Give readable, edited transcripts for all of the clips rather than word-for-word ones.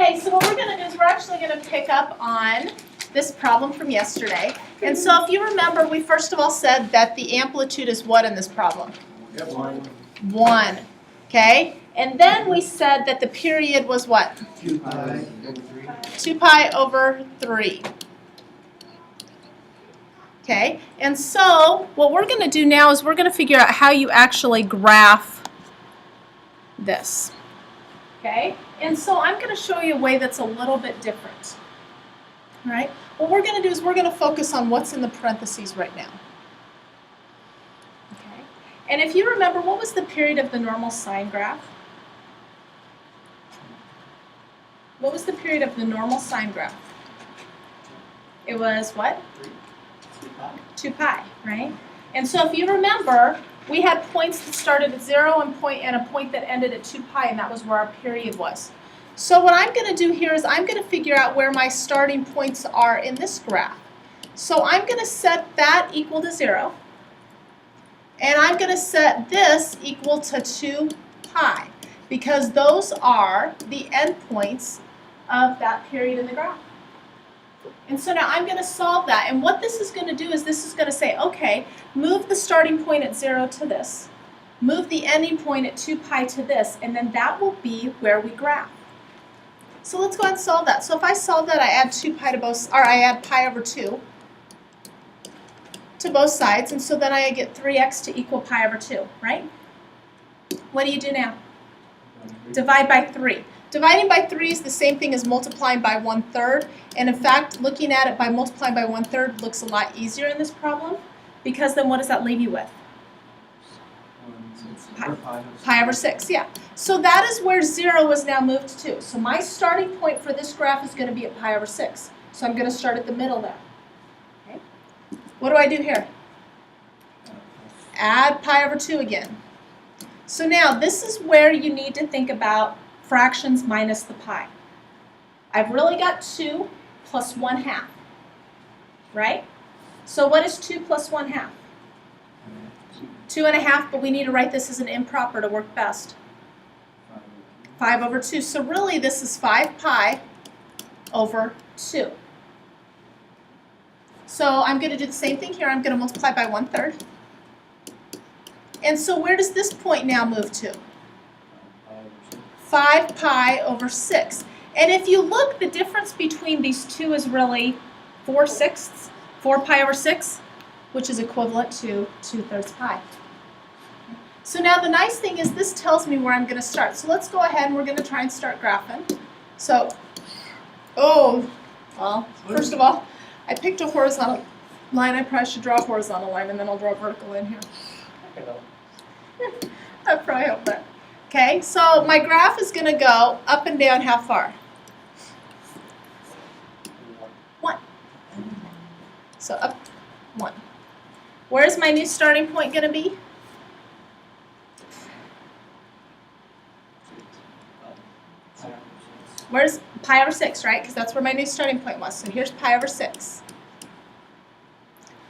Okay, so what we're going to do is we're actually going to pick up on this problem from yesterday. And so if you remember, we first of all said that the amplitude is what in this problem? 1. Okay? And then we said that the period was what? 2 pi over 3. 2 pi over 3. Okay? And so what we're going to do now is we're going to figure out how you actually graph this. Okay? And so I'm going to show you a way that's a little bit different. All right? What we're going to do is we're going to focus on what's in the parentheses right now. Okay? And if you remember, what was the period of the normal sine graph? What was the period of the normal sine graph? It was what? 2 pi, right? And so if you remember, we had points that started at 0 and a point that ended at 2 pi, and that was where our period was. So what I'm going to do here is I'm going to figure out where my starting points are in this graph. So I'm going to set that equal to 0, and I'm going to set this equal to 2 pi, because those are the endpoints of that period in the graph. And so now I'm going to solve that, and what this is going to do is this is going to say, okay, move the starting point at 0 to this, move the ending point at 2 pi to this, and then that will be where we graph. So let's go ahead and solve that. So if I solve that, I add 2 pi to both, or I add pi over 2 to both sides, and so then I get 3x to equal pi over 2, right? What do you do now? Divide by 3. Dividing by 3 is the same thing as multiplying by 1/3, and in fact, looking at it by multiplying by 1/3 looks a lot easier in this problem, because then what does that leave you with? Pi over 6, yeah. So that is where 0 is now moved to. So my starting point for this graph is going to be at pi over 6. So I'm going to start at the middle there. Okay. What do I do here? Add pi over 2 again. So now this is where you need to think about fractions minus the pi. I've really got 2 plus 1/2, right? So what is 2 plus 1/2? 2.5, but we need to write this as an improper to work best. 5 over 2. So really this is 5 pi over 2. So I'm going to do the same thing here. I'm going to multiply by 1/3. And so where does this point now move to? 5 pi over 6. And if you look, the difference between these two is really 4/6, 4 pi over 6, which is equivalent to 2/3 pi. So now the nice thing is this tells me where I'm going to start. So let's go ahead and we're going to try and start graphing. So, well, first of all, I picked a horizontal line. I probably should draw a horizontal line, and then I'll draw a vertical in here. That probably helped that. Okay, so my graph is going to go up and down how far? 1. So up 1. Where's my new starting point going to be? Where's pi over 6, right? Because that's where my new starting point was. So here's pi over 6.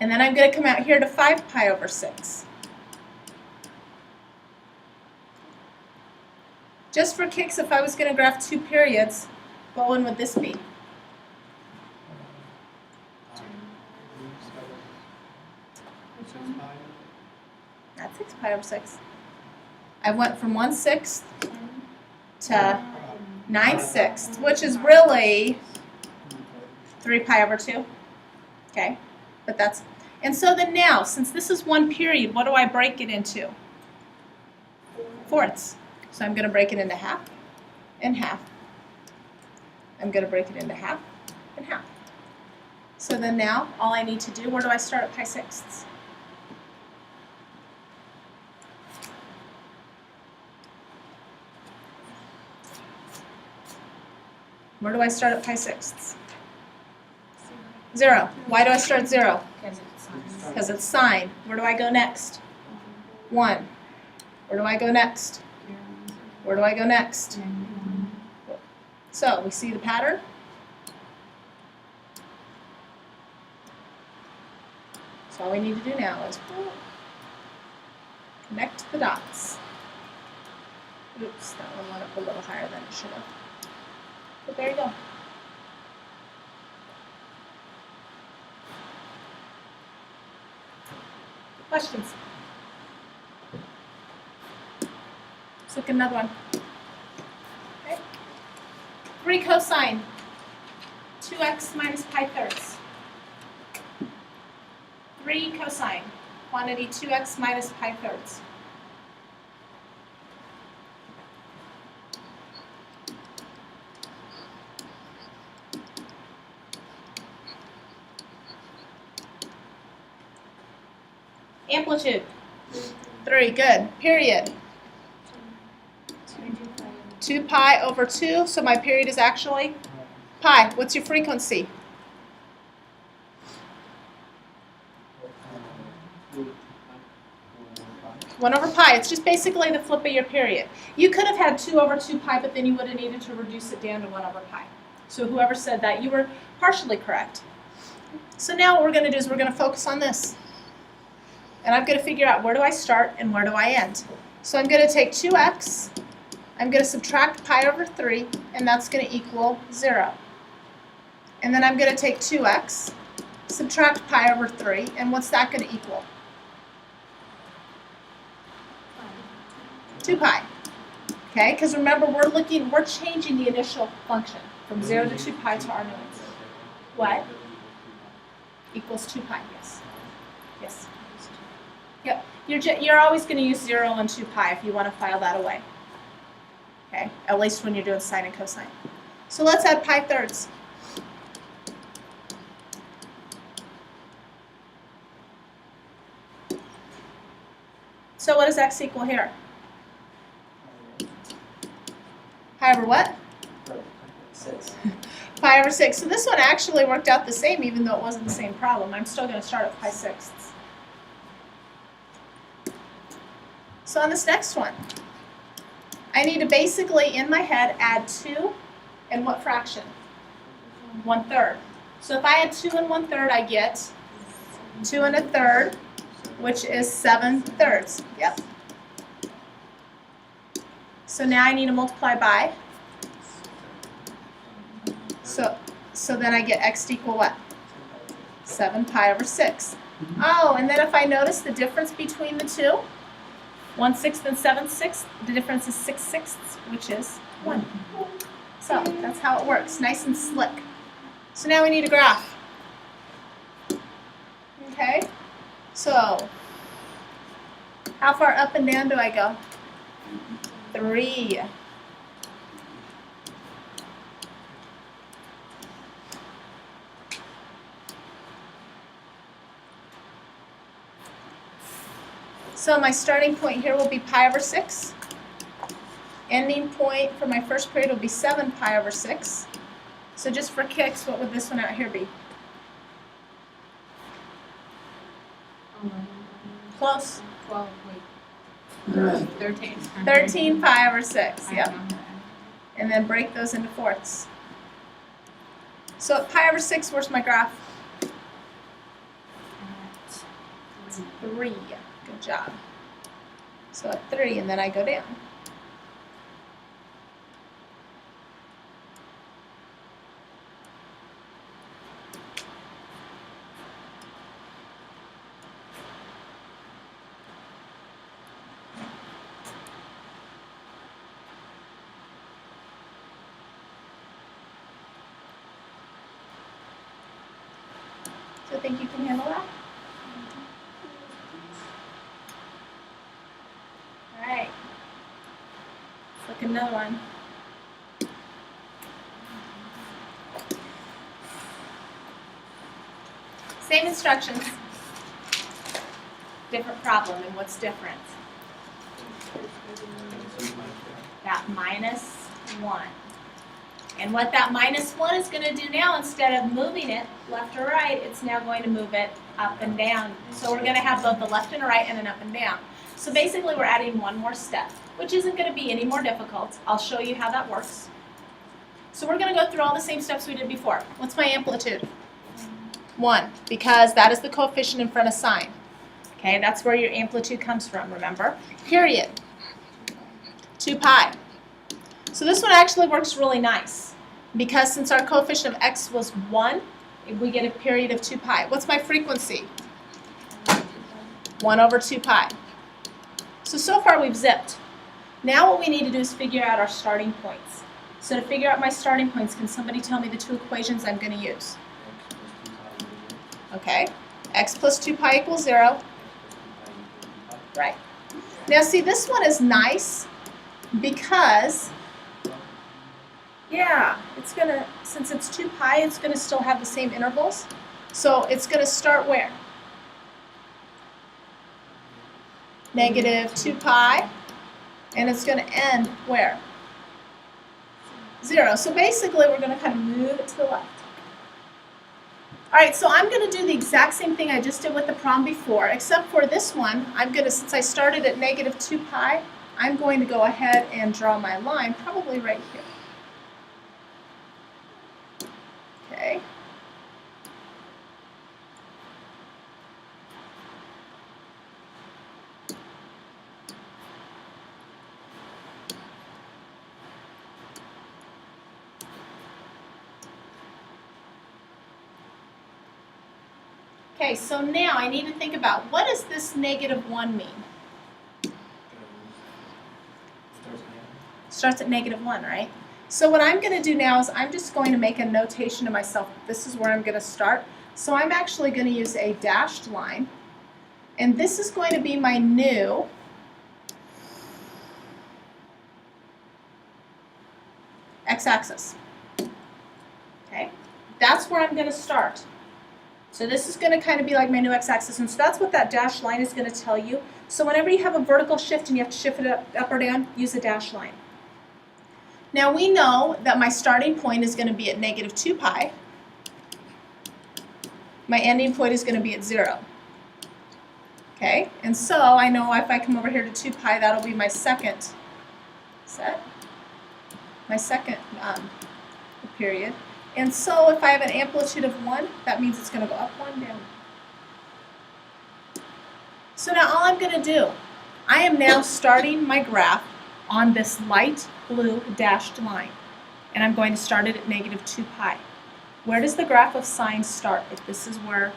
And then I'm going to come out here to 5 pi over 6. Just for kicks, if I was going to graph 2 periods, what one would this be? That's 6 pi over 6. I went from 1/6 to 9/6, which is really 3 pi over 2. Okay, but that's, and so then now, since this is one period, what do I break it into? Fourths. So I'm going to break it into half and half. I'm going to break it into half and half. So then now, all I need to do, where do I start at pi 6ths? Where do I start at pi 6ths? 0. Why do I start 0? Because it's sine. Where do I go next? 1. Where do I go next? Where do I go next? So we see the pattern. So all we need to do now is connect the dots. Oops, that one went up a little higher than it should have. But there you go. Questions? Let's look at another one. Okay. 3 cosine 2x minus pi thirds. 3 cosine quantity 2x minus pi thirds. Amplitude. 3, good. Period. 2 pi over 2, so my period is actually pi. What's your frequency? 1 over pi. It's just basically the flip of your period. You could have had 2 over 2 pi, but then you would have needed to reduce it down to 1 over pi. So whoever said that, you were partially correct. So now what we're going to do is we're going to focus on this. And I'm going to figure out where do I start and where do I end. So I'm going to take 2x, I'm going to subtract pi over 3, and that's going to equal 0. And then I'm going to take 2x, subtract pi over 3, and what's that going to equal? 2 pi. Okay, because remember we're changing the initial function from 0 to 2 pi to our new answer. What? Equals 2 pi, yes. Yes. Yep, you're always going to use 0 and 2 pi if you want to file that away. Okay, at least when you're doing sine and cosine. So let's add pi thirds. So what does x equal here? Pi over what? 6. Pi over 6. So this one actually worked out the same even though it wasn't the same problem. I'm still going to start at pi sixths. So on this next one, I need to basically, in my head, add 2 and what fraction? 1/3. So if I add 2 and 1/3, I get 2 1/3, which is 7/3. Yep. So now I need to multiply by. So then I get x equal what? 7 pi over 6. Oh, and then if I notice the difference between the two, 1/6 and 7/6, the difference is 6/6, which is 1. So that's how it works, nice and slick. So now we need a graph. Okay, so how far up and down do I go? 3. So my starting point here will be pi over 6. Ending point for my first period will be 7 pi over 6. So just for kicks, what would this one out here be? Close. 12, wait. 13. 13 pi over 6, yep. And then break those into fourths. So at pi over 6, where's my graph? 3. Good job. So at 3, and then I go down. So I think you can handle that? Alright. Let's look at another one. Same instructions. Different problem, and what's different? That minus 1. And what that minus 1 is going to do now, instead of moving it left or right, it's now going to move it up and down. So we're going to have both a left and a right and an up and down. So basically we're adding one more step, which isn't going to be any more difficult. I'll show you how that works. So we're going to go through all the same steps we did before. What's my amplitude? 1, because that is the coefficient in front of sine. Okay, that's where your amplitude comes from, remember? Period. 2 pi. So this one actually works really nice. Because since our coefficient of x was 1, we get a period of 2 pi. What's my frequency? 1 over 2 pi. So far we've zipped. Now what we need to do is figure out our starting points. So to figure out my starting points, can somebody tell me the two equations I'm going to use? Okay. X plus 2 pi equals 0. Right. Now see, this one is nice because, yeah, it's going to, since it's 2 pi, it's going to still have the same intervals. So it's going to start where? Negative 2 pi. And it's going to end where? 0. So basically, we're going to kind of move it to the left. All right, so I'm going to do the exact same thing I just did with the problem before, except for this one, I'm going to, since I started at negative 2 pi, I'm going to go ahead and draw my line, probably right here. Okay. Okay, so now I need to think about, what does this negative 1 mean? Starts at negative 1, right? So what I'm going to do now is I'm just going to make a notation to myself. This is where I'm going to start. So I'm actually going to use a dashed line. And this is going to be my new x-axis. Okay, that's where I'm going to start. So this is going to kind of be like my new x-axis, and so that's what that dashed line is going to tell you. So whenever you have a vertical shift and you have to shift it up or down, use a dashed line. Now we know that my starting point is going to be at negative 2 pi. My ending point is going to be at 0. Okay, and so I know if I come over here to 2 pi, that'll be my second set, my second period. And so if I have an amplitude of 1, that means it's going to go up 1, down. So now all I'm going to do, I am now starting my graph on this light blue dashed line. And I'm going to start it at negative 2 pi. Where does the graph of sine start if this is where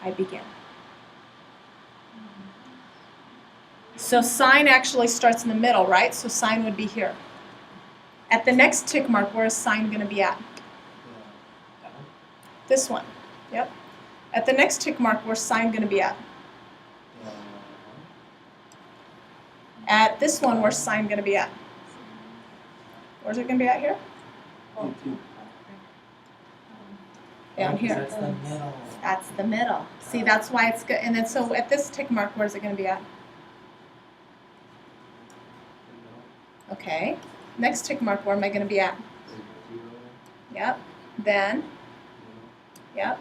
I begin? So sine actually starts in the middle, right? So sine would be here. At the next tick mark, where is sine going to be at? This one. Yep. At the next tick mark, where's sine going to be at? At this one, where's sine going to be at? Where's it going to be at here? Down here. That's the middle. That's the middle. See, that's why it's good. And then so at this tick mark, where's it going to be at? Okay. Next tick mark, where am I going to be at? Yep. Then, yep.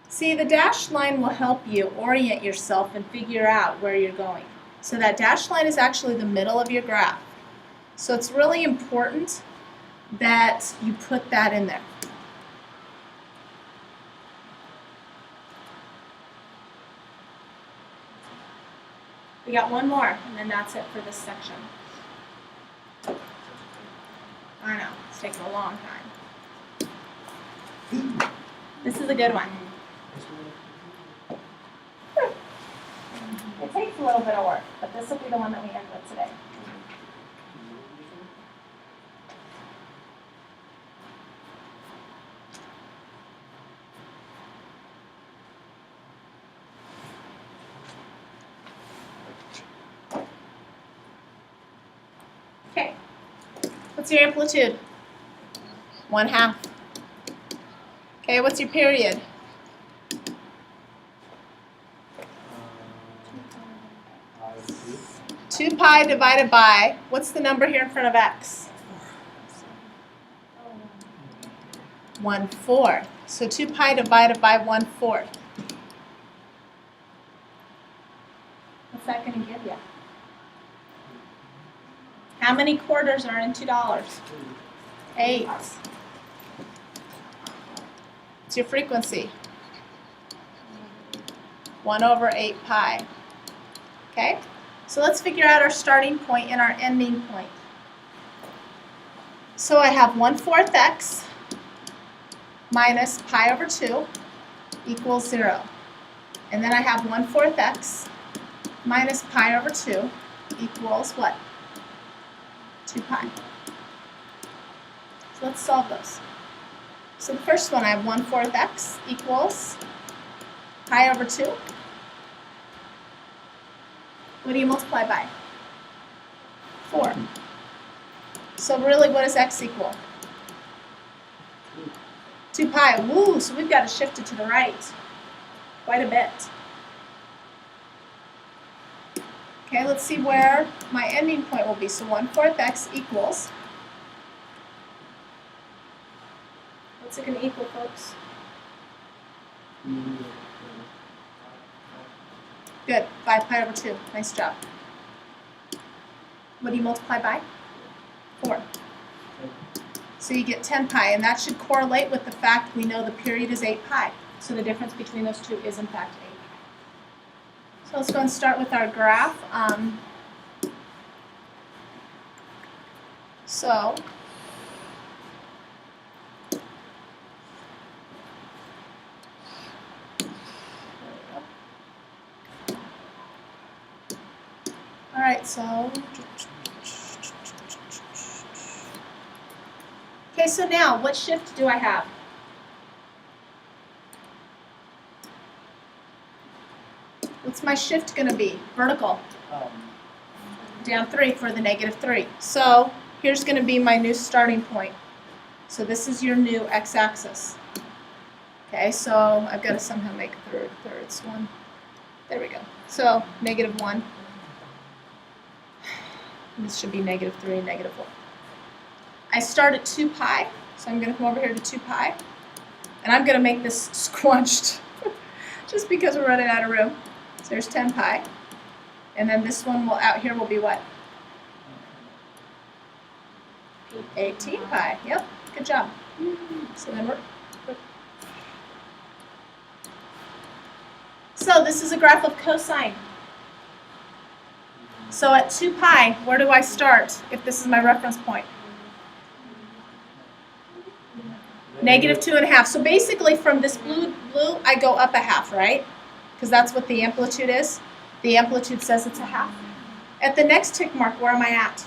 See, the dashed line will help you orient yourself and figure out where you're going. So that dashed line is actually the middle of your graph. So it's really important that you put that in there. We got one more, and then that's it for this section. I know, it's taking a long time. This is a good one. It takes a little bit of work, but this will be the one that we end with today. Okay, what's your amplitude? 1/2. Okay, what's your period? 2 pi divided by, what's the number here in front of x? 1/4. So 2 pi divided by 1/4. What's that going to give you? How many quarters are in $2? 8. What's your frequency? 1/8 pi. Okay? So let's figure out our starting point and our ending point. So I have 1/4 x minus pi over 2 equals 0. And then I have 1/4 x minus pi over 2 equals what? 2 pi. So let's solve those. So the first one, I have 1/4 x equals pi over 2. What do you multiply by? 4. So really, what does x equal? 2 pi. Woo, so we've got to shift it to the right quite a bit. Okay, let's see where my ending point will be. So 1/4 x equals, what's it going to equal, folks? Good, 5 pi over 2. Nice job. What do you multiply by? 4. So you get 10 pi, and that should correlate with the fact we know the period is 8 pi. So the difference between those two is in fact 8 pi. So let's go and start with our graph. All right, so okay, so now what shift do I have? What's my shift going to be? Vertical. Down 3 for the -3. So here's going to be my new starting point. So this is your new x-axis. Okay, so I've got to somehow make thirds one. There we go. So -1. This should be -3 and -1. I start at 2 pi, so I'm going to come over here to 2 pi, and I'm going to make this squunched just because we're running out of room. So there's 10 pi, and then this one will out here will be what? 18 pi. Yep, good job. So then so this is a graph of cosine. So at 2 pi, where do I start if this is my reference point? -2.5. So basically from this blue, I go up a half, right? Because that's what the amplitude is. The amplitude says it's a half. At the next tick mark, where am I at?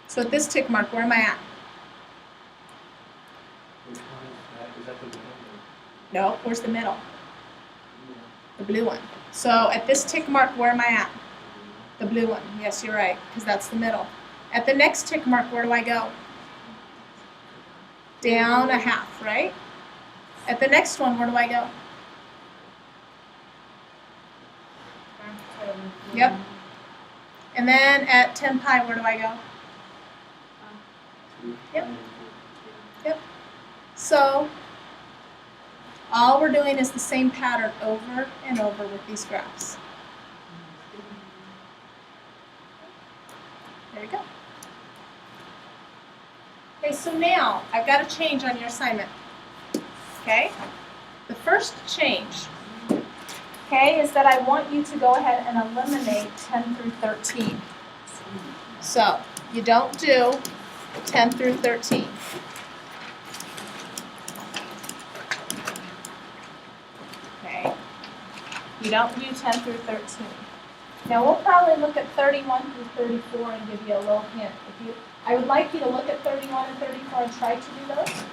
So at this tick mark, where am I at? Which one is that? Is that the beginning? No, where's the middle? The blue one. So at this tick mark, where am I at? The blue one. Yes, you're right, because that's the middle. At the next tick mark, where do I go? Down a half, right? At the next one, where do I go? Yep. And then at 10 pi, where do I go? Yep. Yep. So all we're doing is the same pattern over and over with these graphs. There you go. Okay, so now I've got to change on your assignment. Okay? The first change, okay, is that I want you to go ahead and eliminate 10 through 13. So you don't do 10 through 13. Okay? You don't do 10 through 13. Now we'll probably look at 31 through 34 and give you a little hint. I would like you to look at 31 and 34 and try to do those.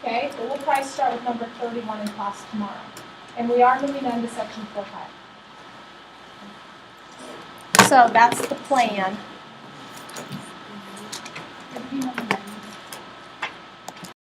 Okay, but we'll probably start with number 31 in class tomorrow. And we are moving on to section 4.5. So that's the plan.